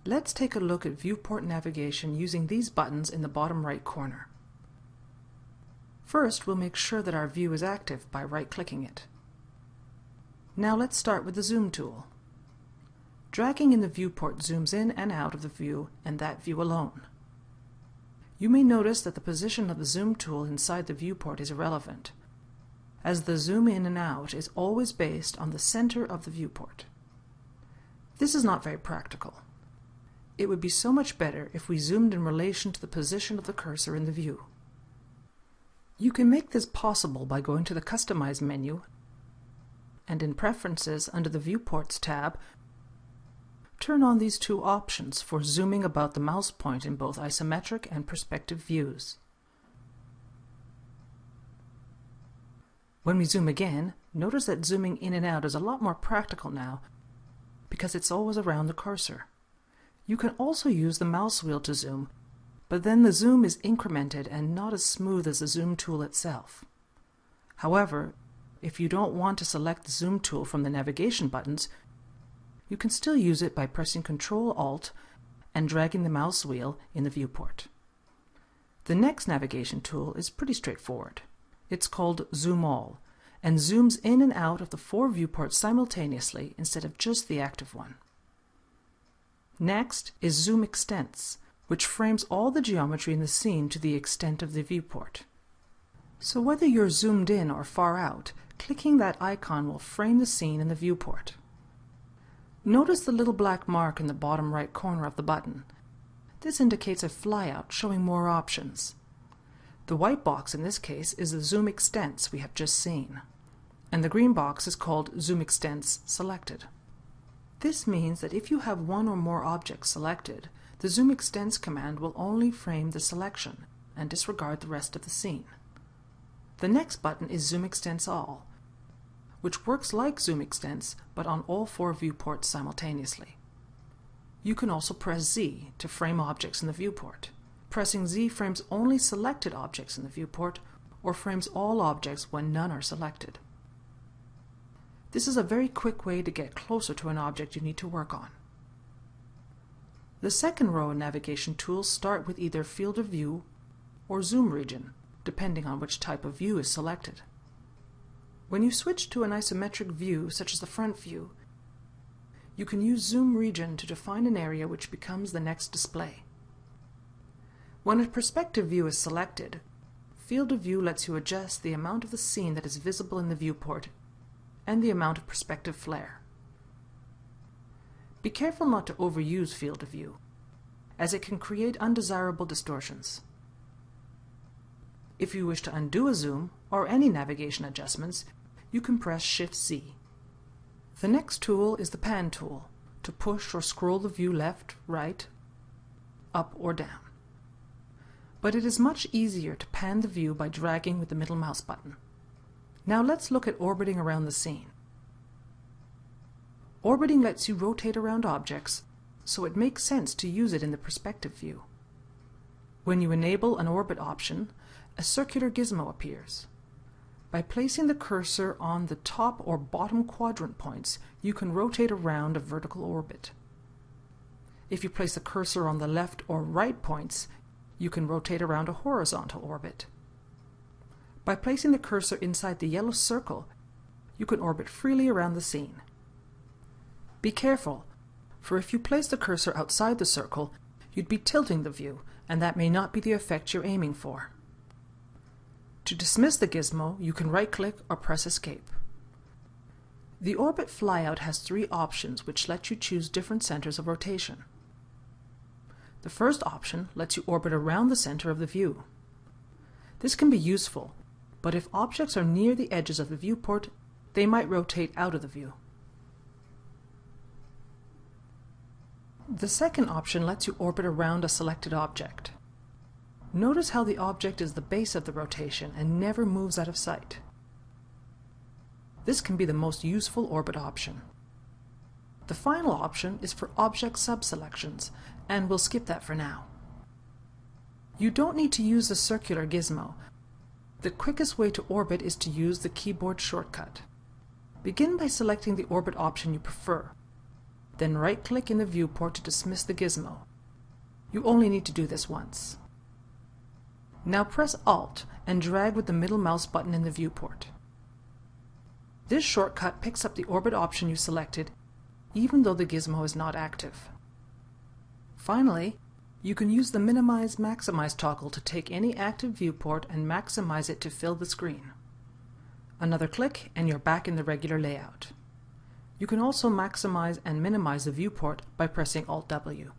Let's take a look at viewport navigation using these buttons in the bottom right corner. First, we'll make sure that our view is active by right-clicking it. Now let's start with the Zoom tool. Dragging in the viewport zooms in and out of the view and that view alone. You may notice that the position of the Zoom tool inside the viewport is irrelevant, as the zoom in and out is always based on the center of the viewport. This is not very practical. It would be so much better if we zoomed in relation to the position of the cursor in the view. You can make this possible by going to the Customize menu and in Preferences under the Viewports tab, turn on these two options for zooming about the mouse point in both isometric and perspective views. When we zoom again, notice that zooming in and out is a lot more practical now because it's always around the cursor. You can also use the mouse wheel to zoom, but then the zoom is incremented and not as smooth as the zoom tool itself. However, if you don't want to select the zoom tool from the navigation buttons, you can still use it by pressing Ctrl-Alt and dragging the mouse wheel in the viewport. The next navigation tool is pretty straightforward. It's called Zoom All and zooms in and out of the 4 viewports simultaneously instead of just the active one. Next is Zoom Extents, which frames all the geometry in the scene to the extent of the viewport. So whether you're zoomed in or far out, clicking that icon will frame the scene in the viewport. Notice the little black mark in the bottom right corner of the button. This indicates a flyout showing more options. The white box in this case is the Zoom Extents we have just seen, and the green box is called Zoom Extents Selected. This means that if you have one or more objects selected, the Zoom Extents command will only frame the selection and disregard the rest of the scene. The next button is Zoom Extents All, which works like Zoom Extents but on all 4 viewports simultaneously. You can also press Z to frame objects in the viewport. Pressing Z frames only selected objects in the viewport or frames all objects when none are selected. This is a very quick way to get closer to an object you need to work on. The second row of navigation tools start with either Field of View or Zoom Region, depending on which type of view is selected. When you switch to an isometric view, such as the front view, you can use Zoom Region to define an area which becomes the next display. When a perspective view is selected, Field of View lets you adjust the amount of the scene that is visible in the viewport and the amount of perspective flare. Be careful not to overuse Field of View, as it can create undesirable distortions. If you wish to undo a zoom or any navigation adjustments, you can press Shift-Z. The next tool is the Pan tool, to push or scroll the view left, right, up or down. But it is much easier to pan the view by dragging with the middle mouse button. Now let's look at orbiting around the scene. Orbiting lets you rotate around objects, so it makes sense to use it in the perspective view. When you enable an orbit option, a circular gizmo appears. By placing the cursor on the top or bottom quadrant points, you can rotate around a vertical orbit. If you place the cursor on the left or right points, you can rotate around a horizontal orbit. By placing the cursor inside the yellow circle, you can orbit freely around the scene. Be careful, for if you place the cursor outside the circle, you'd be tilting the view, and that may not be the effect you're aiming for. To dismiss the gizmo, you can right-click or press Escape. The Orbit Flyout has 3 options which let you choose different centers of rotation. The first option lets you orbit around the center of the view. This can be useful, but if objects are near the edges of the viewport, they might rotate out of the view. The second option lets you orbit around a selected object. Notice how the object is the base of the rotation and never moves out of sight. This can be the most useful orbit option. The final option is for object subselections, and we'll skip that for now. You don't need to use the circular gizmo. The quickest way to orbit is to use the keyboard shortcut. Begin by selecting the orbit option you prefer. Then right-click in the viewport to dismiss the gizmo. You only need to do this once. Now press Alt and drag with the middle mouse button in the viewport. This shortcut picks up the orbit option you selected, even though the gizmo is not active. Finally, you can use the Minimize/Maximize toggle to take any active viewport and maximize it to fill the screen. Another click and you're back in the regular layout. You can also maximize and minimize the viewport by pressing Alt-W.